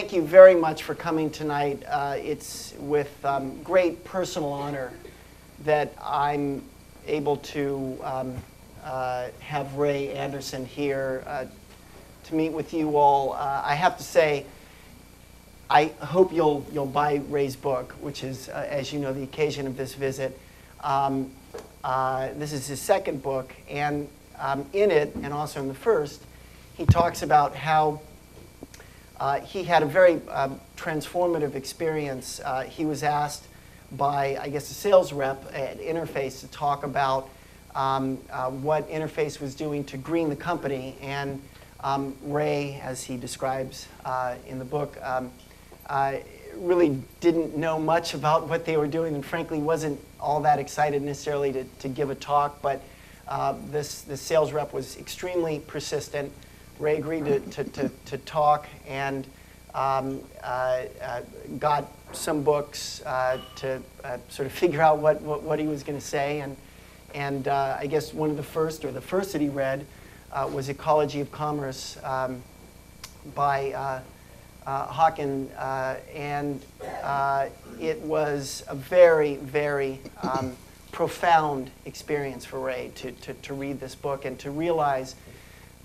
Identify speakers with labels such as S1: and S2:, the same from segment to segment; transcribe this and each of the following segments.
S1: thank you very much for coming tonight. It's with great personal honor that I'm able to have Ray Anderson here to meet with you all. I have to say, I hope you'll buy Ray's book, which is, as you know, the occasion of this visit. This is his second book, and in it, and also in the first, he talks about how he had a very transformative experience. He was asked by, I guess, a sales rep at Interface to talk about what Interface was doing to green the company. And Ray, as he describes in the book, really didn't know much about what they were doing, and frankly wasn't all that excited necessarily to give a talk. But this sales rep was extremely persistent. Ray agreed to talk and got some books to sort of figure out what he was going to say. And I guess one of the first that he read was Ecology of Commerce by Hawken, and it was a very, very profound experience for Ray to read this book and to realize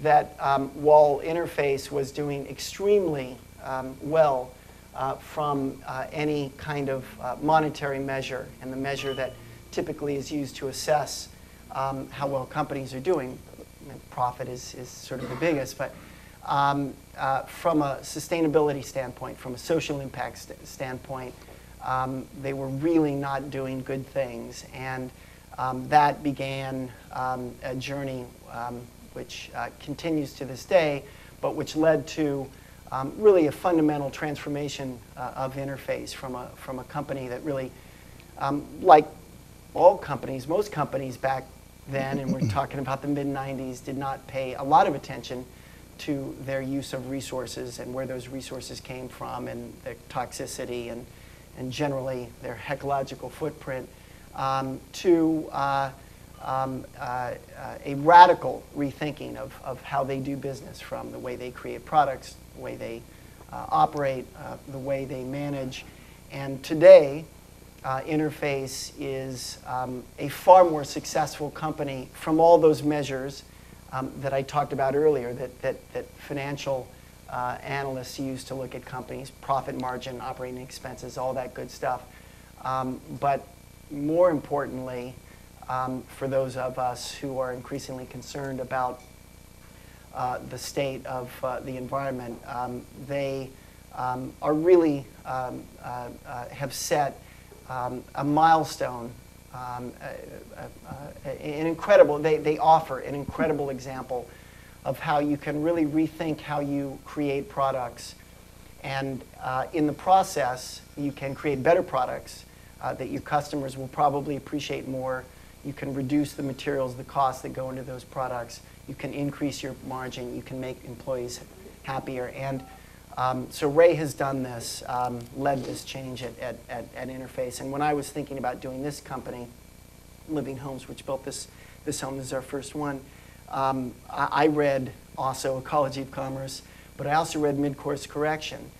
S1: that while Interface was doing extremely well from any kind of monetary measure, and the measure that typically is used to assess how well companies are doing, profit is sort of the biggest, but from a sustainability standpoint, from a social impact standpoint, they were really not doing good things. And that began a journey which continues to this day, but which led to really a fundamental transformation of Interface from a company that really, like all companies, most companies back then, and we're talking about the mid-90s, did not pay a lot of attention to their use of resources and where those resources came from, and their toxicity and generally their ecological footprint, to a radical rethinking of how they do business, from the way they create products, the way they operate, the way they manage. And today, Interface is a far more successful company from all those measures that I talked about earlier, that financial analysts use to look at companies: profit margin, operating expenses, all that good stuff. But more importantly, for those of us who are increasingly concerned about the state of the environment, they are really have set a milestone, an incredible, they offer an incredible example of how you can really rethink how you create products. And in the process, you can create better products that your customers will probably appreciate more. You can reduce the materials, the costs that go into those products. You can increase your margin. You can make employees happier. And so Ray has done this, led this change at Interface. And when I was thinking about doing this company, LivingHomes, which built this home, this is our first one, I read also Ecology of Commerce, but I also read Mid-Course Correction,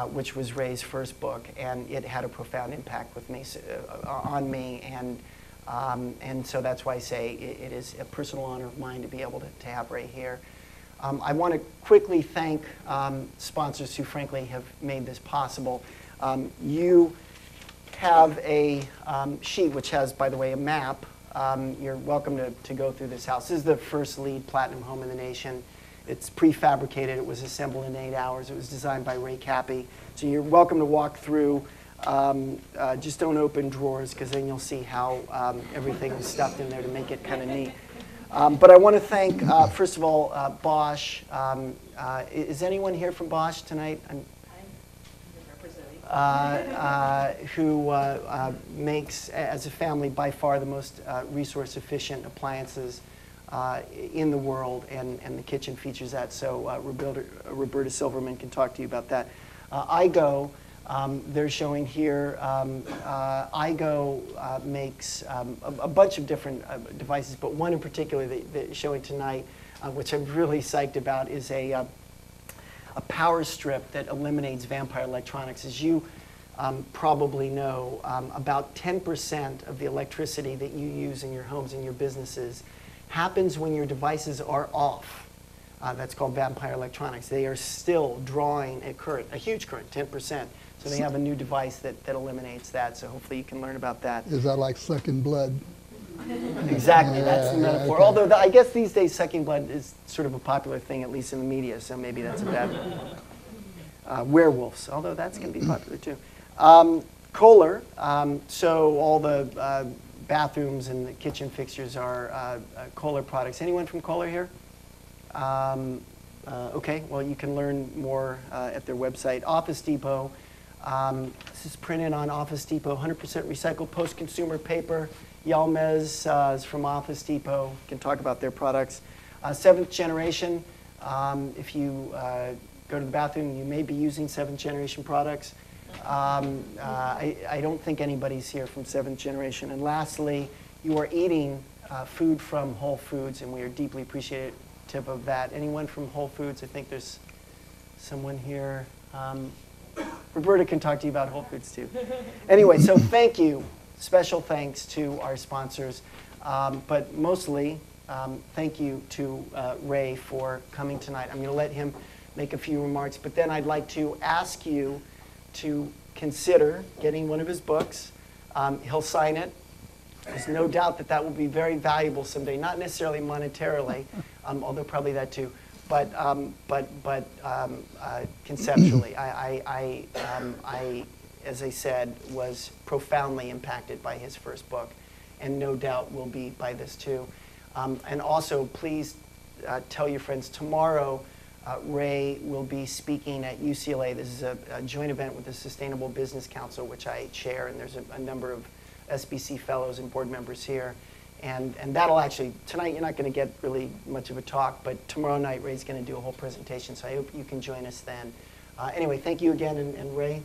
S1: which was Ray's first book, and it had a profound impact with me, on me, and so that's why I say it is a personal honor of mine to be able to have Ray here. I want to quickly thank sponsors who frankly have made this possible. You have a sheet which has, by the way, a map. You're welcome to go through this house. This is the first LEED Platinum home in the nation. It's prefabricated. It was assembled in 8 hours. It was designed by Ray Cappy. So you're welcome to walk through. Just don't open drawers, because then you'll see how everything is stuffed in there to make it kind of neat. But I want to thank, first of all, Bosch. Is anyone here from Bosch tonight? I'm representing. Who makes, as a family, by far the most resource-efficient appliances in the world, and the kitchen features that. So Roberta Silverman can talk to you about that. IGO. They're showing here, IGO makes a bunch of different devices, but one in particular that they're showing tonight, which I'm really psyched about, is a a power strip that eliminates vampire electronics. As you probably know, about 10% of the electricity that you use in your homes and your businesses happens when your devices are off. That's called vampire electronics. They are still drawing a current, a huge current, 10%. So they have a new device that eliminates that. So hopefully you can learn about that.
S2: Is that like sucking blood?
S1: Exactly, that's the metaphor.
S2: Okay.
S1: Although I guess these days sucking blood is sort of a popular thing, at least in the media, so maybe that's a bad werewolves, although that's going to be popular too. Kohler, so all the bathrooms and the kitchen fixtures are Kohler products. Anyone from Kohler here? Okay, well you can learn more at their website. Office Depot, this is printed on Office Depot, 100% recycled post-consumer paper. Yalmez is from Office Depot. You can talk about their products. Seventh generation, if you go to the bathroom, you may be using seventh generation products. I don't think anybody's here from seventh generation. And lastly, you are eating food from Whole Foods, and we are deeply appreciative of that. Anyone from Whole Foods? I think there's someone here. Roberta can talk to you about Whole Foods too. Anyway, so thank you. Special thanks to our sponsors, but mostly thank you to Ray for coming tonight. I'm going to let him make a few remarks, but then I'd like to ask you to consider getting one of his books. He'll sign it. There's no doubt that that will be very valuable someday, not necessarily monetarily, although probably that too, but conceptually. I as I said, was profoundly impacted by his first book, and no doubt will be by this too. And also, please tell your friends, tomorrow Ray will be speaking at UCLA. This is a joint event with the Sustainable Business Council, which I chair, and there's a number of SBC fellows and board members here. And that'll actually, tonight you're not going to get really much of a talk, but tomorrow night Ray's going to do a whole presentation, so I hope you can join us then. Anyway, thank you again, and Ray.